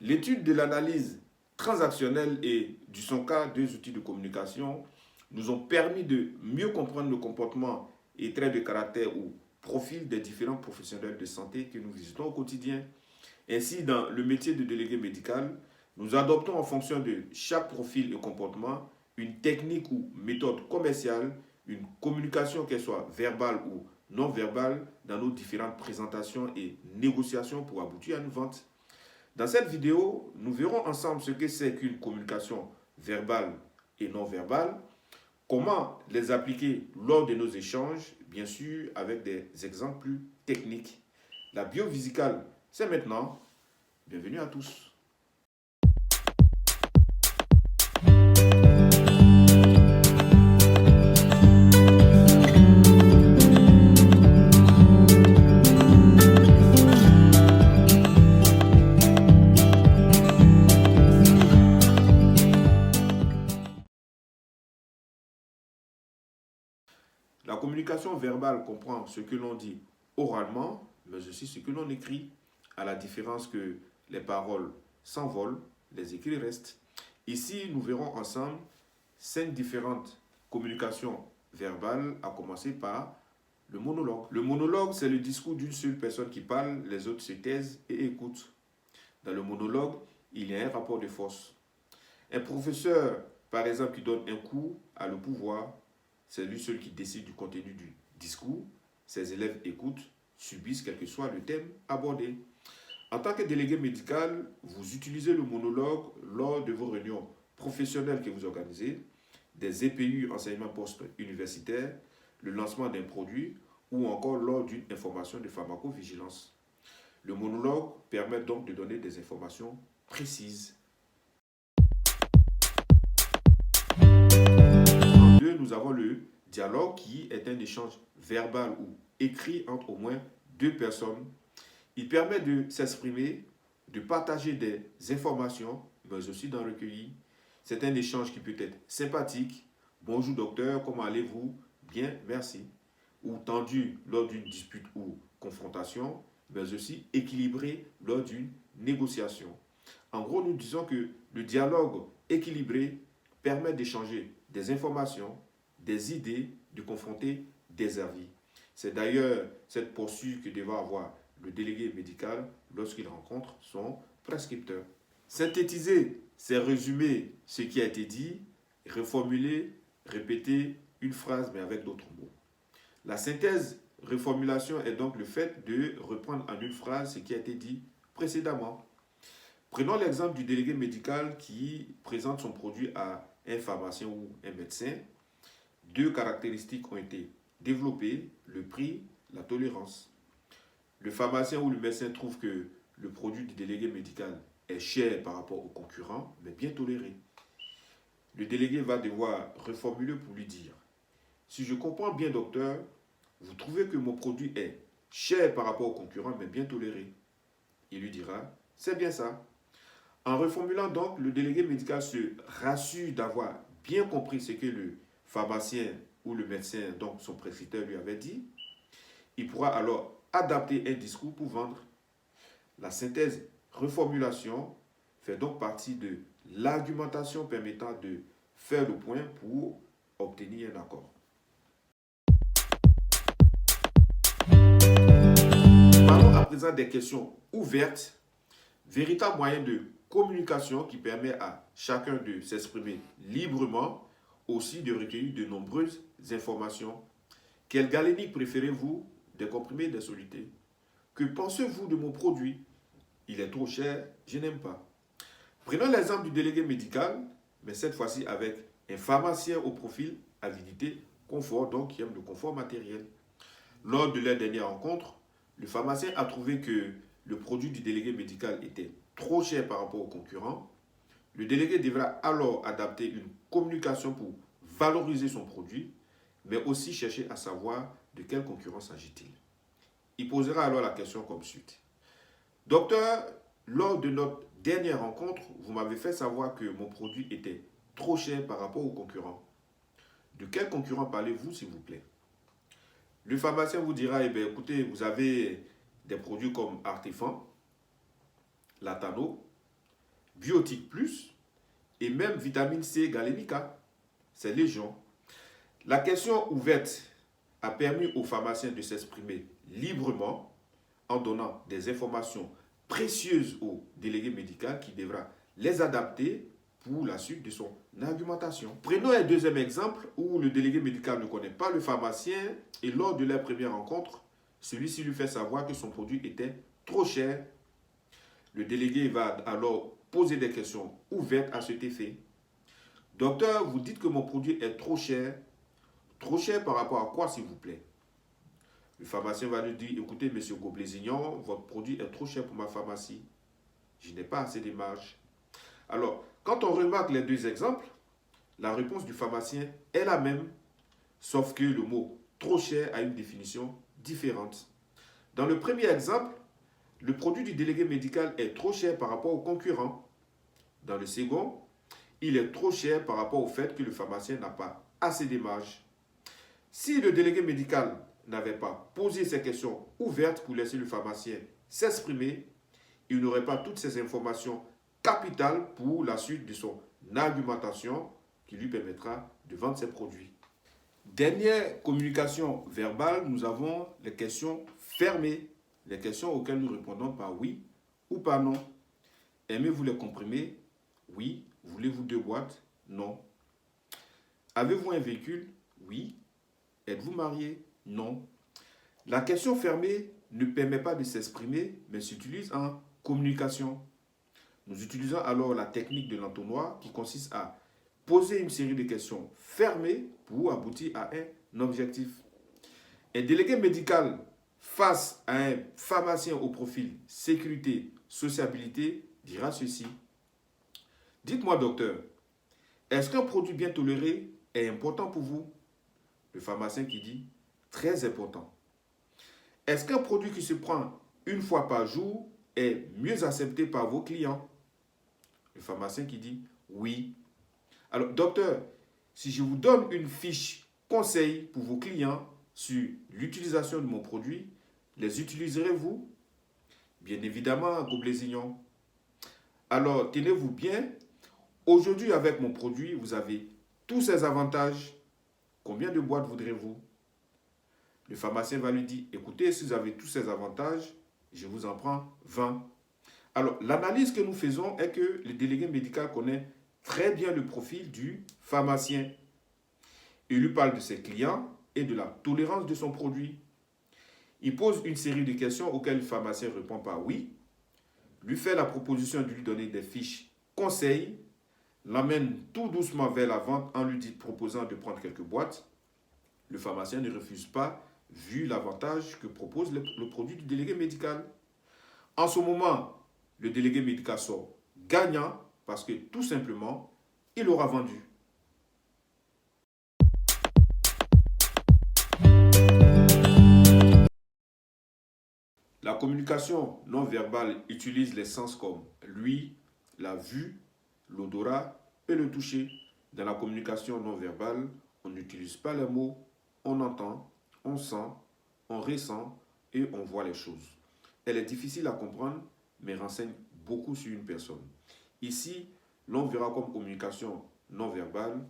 L'étude de l'analyse transactionnelle et du SONCA, deux outils de communication, nous ont permis de mieux comprendre le comportement et traits de caractère ou profil des différents professionnels de santé que nous visitons au quotidien. Ainsi, dans le métier de délégué médical, nous adoptons en fonction de chaque profil et comportement une technique ou méthode commerciale, une communication qu'elle soit verbale ou non verbale dans nos différentes présentations et négociations pour aboutir à une vente. Dans cette vidéo, nous verrons ensemble ce que c'est qu'une communication verbale et non verbale, comment les appliquer lors de nos échanges, bien sûr avec des exemples plus techniques. La biophysicale, c'est maintenant. Bienvenue à tous. La communication verbale comprend ce que l'on dit oralement, mais aussi ce que l'on écrit, à la différence que les paroles s'envolent, les écrits restent. Ici, nous verrons ensemble 5 différentes communications verbales, à commencer par le monologue. Le monologue, c'est le discours d'une seule personne qui parle, les autres se taisent et écoutent. Dans le monologue, il y a un rapport de force. Un professeur, par exemple, qui donne un cours, a le pouvoir. C'est lui seul qui décide du contenu du discours. Ses élèves écoutent, subissent quel que soit le thème abordé. En tant que délégué médical, vous utilisez le monologue lors de vos réunions professionnelles que vous organisez, des EPU, enseignement post-universitaire, le lancement d'un produit ou encore lors d'une information de pharmacovigilance. Le monologue permet donc de donner des informations précises. En deux, nous avons le dialogue qui est un échange verbal ou écrit entre au moins deux personnes. Il permet de s'exprimer, de partager des informations, mais aussi d'en recueillir. C'est un échange qui peut être sympathique. Bonjour docteur, comment allez-vous? Bien, merci. Ou tendu lors d'une dispute ou confrontation, mais aussi équilibré lors d'une négociation. En gros, nous disons que le dialogue équilibré permet d'échanger des informations, des idées, de confronter des avis. C'est d'ailleurs cette posture que devra avoir le délégué médical lorsqu'il rencontre son prescripteur. Synthétiser, c'est résumer ce qui a été dit, reformuler, répéter une phrase mais avec d'autres mots. La synthèse, reformulation est donc le fait de reprendre en une phrase ce qui a été dit précédemment. Prenons l'exemple du délégué médical qui présente son produit à un pharmacien ou un médecin. Deux caractéristiques ont été développées, le prix, la tolérance. Le pharmacien ou le médecin trouve que le produit du délégué médical est cher par rapport au concurrent, mais bien toléré. Le délégué va devoir reformuler pour lui dire: si je comprends bien, docteur, vous trouvez que mon produit est cher par rapport au concurrent, mais bien toléré. Il lui dira: c'est bien ça. En reformulant donc, le délégué médical se rassure d'avoir bien compris ce que le pharmacien ou le médecin, donc son prescripteur, lui avait dit. Il pourra alors adapter un discours pour vendre. La synthèse reformulation fait donc partie de l'argumentation permettant de faire le point pour obtenir un accord. Parlons à présent des questions ouvertes, véritable moyen de communication qui permet à chacun de s'exprimer librement, aussi de recueillir de nombreuses informations. Quelle galénique préférez-vous? Des comprimés, des solutés? Que pensez-vous de mon produit? Il est trop cher, je n'aime pas. Prenons l'exemple du délégué médical, mais cette fois-ci avec un pharmacien au profil avidité, confort, donc qui aime le confort matériel. Lors de leur dernière rencontre, le pharmacien a trouvé que le produit du délégué médical était trop cher par rapport aux concurrents. Le délégué devra alors adapter une communication pour valoriser son produit, mais aussi chercher à savoir de quel concurrent s'agit-il. Il posera alors la question comme suit. Docteur, lors de notre dernière rencontre, vous m'avez fait savoir que mon produit était trop cher par rapport aux concurrents. De quel concurrent parlez-vous, s'il vous plaît? Le pharmacien vous dira: eh bien, écoutez, vous avez des produits comme Artefan, Latano, Biotique Plus et même vitamine C galénica. C'est légion. La question ouverte a permis aux pharmaciens de s'exprimer librement en donnant des informations précieuses au délégué médical qui devra les adapter pour la suite de son argumentation. Prenons un deuxième exemple où le délégué médical ne connaît pas le pharmacien et lors de leur première rencontre, celui-ci lui fait savoir que son produit était trop cher. Le délégué va alors poser des questions ouvertes à cet effet. Docteur, vous dites que mon produit est trop cher. Trop cher par rapport à quoi, s'il vous plaît? Le pharmacien va lui dire, écoutez, monsieur Goblet-Zignon, votre produit est trop cher pour ma pharmacie. Je n'ai pas assez de marge. Alors, quand on remarque les deux exemples, la réponse du pharmacien est la même, sauf que le mot trop cher a une définition différente. Dans le premier exemple, le produit du délégué médical est trop cher par rapport au concurrent. Dans le second, il est trop cher par rapport au fait que le pharmacien n'a pas assez de marge. Si le délégué médical n'avait pas posé ces questions ouvertes pour laisser le pharmacien s'exprimer, il n'aurait pas toutes ces informations capitales pour la suite de son argumentation qui lui permettra de vendre ses produits. Dernière communication verbale, nous avons les questions fermées, les questions auxquelles nous répondons par oui ou par non. Aimez-vous les comprimés? Oui. Voulez-vous 2 boîtes? Non. Avez-vous un véhicule? Oui. Êtes-vous marié? Non. La question fermée ne permet pas de s'exprimer, mais s'utilise en communication. Nous utilisons alors la technique de l'entonnoir qui consiste à poser une série de questions fermées pour aboutir à un objectif. Un délégué médical face à un pharmacien au profil sécurité, sociabilité dira ceci. Dites-moi, docteur, est-ce qu'un produit bien toléré est important pour vous? Le pharmacien qui dit, très important. Est-ce qu'un produit qui se prend une fois par jour est mieux accepté par vos clients? Le pharmacien qui dit, oui. Alors, docteur, si je vous donne une fiche conseil pour vos clients sur l'utilisation de mon produit, les utiliserez-vous? Bien évidemment, Goblet-Zignon. Alors, tenez-vous bien. Aujourd'hui, avec mon produit, vous avez tous ces avantages. Combien de boîtes voudrez-vous? Le pharmacien va lui dire, écoutez, si vous avez tous ces avantages, je vous en prends 20. Alors, l'analyse que nous faisons est que le délégué médical connaît très bien le profil du pharmacien. Il lui parle de ses clients et de la tolérance de son produit. Il pose une série de questions auxquelles le pharmacien répond par oui, lui fait la proposition de lui donner des fiches conseils, l'amène tout doucement vers la vente en lui proposant de prendre quelques boîtes. Le pharmacien ne refuse pas vu l'avantage que propose le produit du délégué médical. En ce moment, le délégué médical sort gagnant parce que tout simplement, il aura vendu. La communication non verbale utilise les sens comme l'ouïe, la vue, l'odorat et le toucher. Dans la communication non verbale, on n'utilise pas les mots, on entend, on sent, on ressent et on voit les choses. Elle est difficile à comprendre, mais renseigne beaucoup sur une personne. Ici, l'on verra comme communication non verbale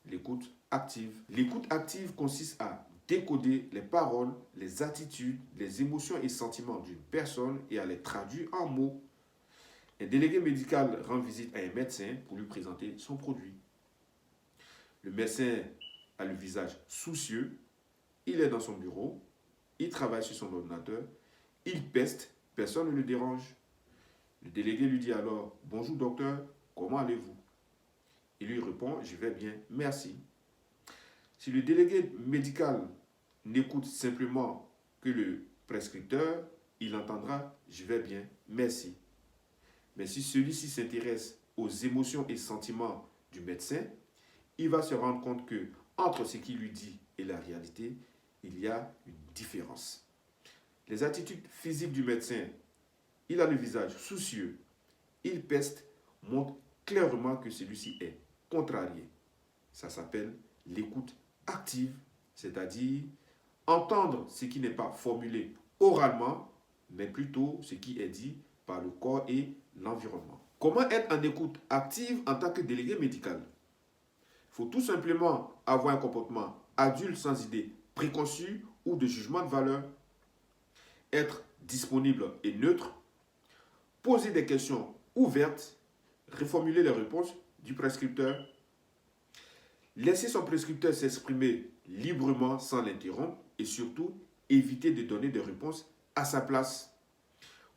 l'écoute active. L'écoute active consiste à décoder les paroles, les attitudes, les émotions et sentiments d'une personne et à les traduire en mots. Un délégué médical rend visite à un médecin pour lui présenter son produit. Le médecin a le visage soucieux, il est dans son bureau, il travaille sur son ordinateur, il peste, personne ne le dérange. Le délégué lui dit alors, bonjour docteur, comment allez-vous? Il lui répond, je vais bien, merci. Si le délégué médical n'écoute simplement que le prescripteur, il entendra, je vais bien, merci. Mais si celui-ci s'intéresse aux émotions et sentiments du médecin, il va se rendre compte que entre ce qu'il lui dit et la réalité, il y a une différence. Les attitudes physiques du médecin, il a le visage soucieux, il peste, montrent clairement que celui-ci est contrarié. Ça s'appelle l'écoute active, c'est-à-dire entendre ce qui n'est pas formulé oralement, mais plutôt ce qui est dit par le corps et l'environnement. Comment être en écoute active en tant que délégué médical? Il faut tout simplement avoir un comportement adulte sans idée préconçue ou de jugement de valeur, être disponible et neutre, poser des questions ouvertes, reformuler les réponses du prescripteur, laisser son prescripteur s'exprimer librement sans l'interrompre et surtout éviter de donner des réponses à sa place.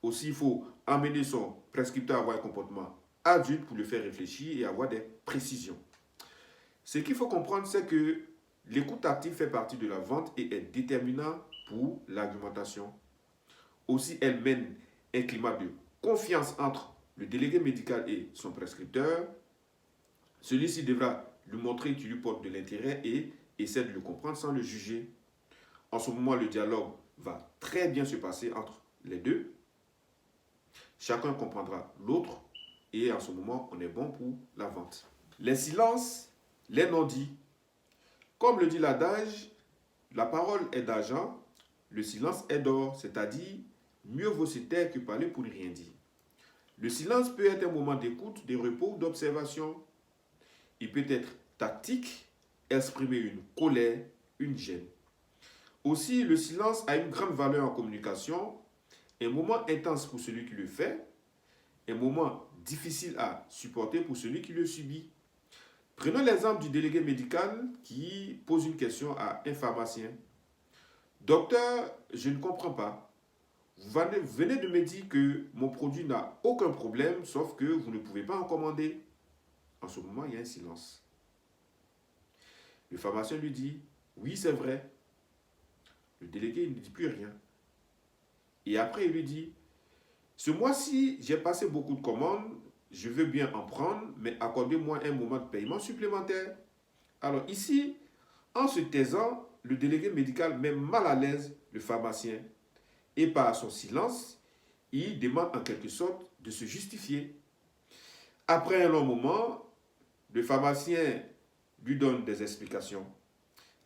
Aussi, il faut amener son prescripteur à avoir un comportement adulte pour le faire réfléchir et avoir des précisions. Ce qu'il faut comprendre, c'est que l'écoute active fait partie de la vente et est déterminante pour l'argumentation. Aussi, elle mène un climat de confiance entre le délégué médical et son prescripteur. Celui-ci devra lui montrer qu'il lui porte de l'intérêt et essaie de le comprendre sans le juger. En ce moment, le dialogue va très bien se passer entre les deux. Chacun comprendra l'autre et en ce moment, on est bon pour la vente. Les silences, les non-dits. Comme le dit l'adage, la parole est d'argent, le silence est d'or, c'est-à-dire mieux vaut se taire que parler pour ne rien dire. Le silence peut être un moment d'écoute, de repos, d'observation. Il peut être tactique, exprimer une colère, une gêne. Aussi, le silence a une grande valeur en communication, un moment intense pour celui qui le fait, un moment difficile à supporter pour celui qui le subit. Prenons l'exemple du délégué médical qui pose une question à un pharmacien. Docteur, je ne comprends pas. Vous venez de me dire que mon produit n'a aucun problème, sauf que vous ne pouvez pas en commander. En ce moment, il y a un silence. Le pharmacien lui dit, oui, c'est vrai. Le délégué ne dit plus rien. Et après, il lui dit, ce mois-ci, j'ai passé beaucoup de commandes, je veux bien en prendre, mais accordez-moi un moment de paiement supplémentaire. Alors ici, en se taisant, le délégué médical met mal à l'aise le pharmacien. Et par son silence, il demande en quelque sorte de se justifier. Après un long moment, le pharmacien lui donne des explications.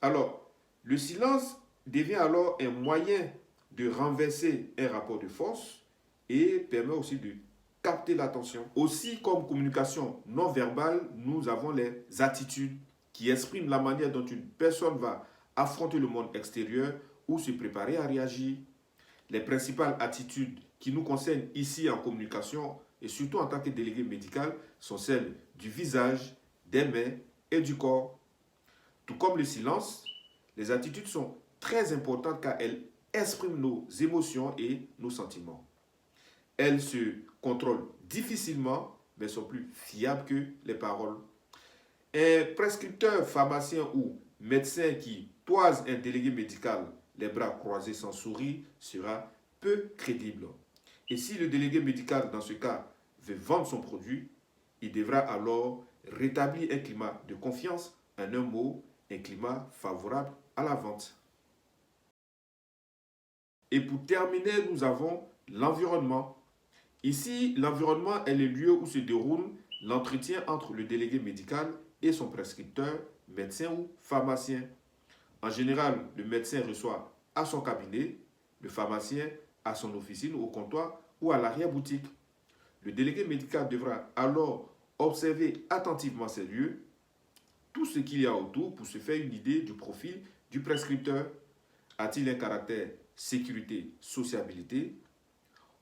Alors, le silence devient alors un moyen de renverser un rapport de force et permet aussi de capter l'attention. Aussi, comme communication non verbale, nous avons les attitudes qui expriment la manière dont une personne va affronter le monde extérieur ou se préparer à réagir. Les principales attitudes qui nous concernent ici en communication et surtout en tant que délégué médical sont celles du visage, des mains et du corps. Tout comme le silence, les attitudes sont très importantes car elles expriment nos émotions et nos sentiments. Elles se contrôlent difficilement, mais sont plus fiables que les paroles. Un prescripteur, pharmacien ou médecin qui toise un délégué médical les bras croisés sans sourire sera peu crédible. Et si le délégué médical, dans ce cas, veut vendre son produit, il devra alors rétablir un climat de confiance, en un mot, un climat favorable à la vente. Et pour terminer, nous avons l'environnement. Ici, l'environnement est le lieu où se déroule l'entretien entre le délégué médical et son prescripteur, médecin ou pharmacien. En général, le médecin reçoit à son cabinet, le pharmacien à son officine, au comptoir ou à l'arrière-boutique. Le délégué médical devra alors observer attentivement ces lieux, tout ce qu'il y a autour pour se faire une idée du profil du prescripteur. A-t-il un caractère sécurité, sociabilité,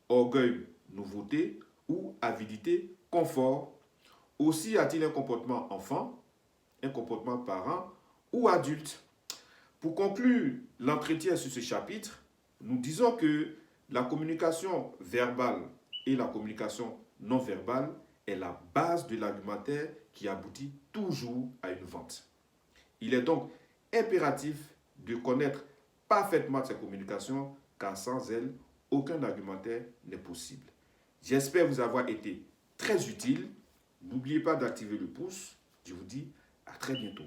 orgueil, nouveauté ou avidité, confort? Aussi a-t-il un comportement enfant, un comportement parent ou adulte? Pour conclure l'entretien sur ce chapitre, nous disons que la communication verbale et la communication non verbale est la base de l'argumentaire qui aboutit toujours à une vente. Il est donc impératif de connaître parfaitement ces communications car sans elles, aucun argumentaire n'est possible. J'espère vous avoir été très utile. N'oubliez pas d'activer le pouce. Je vous dis à très bientôt.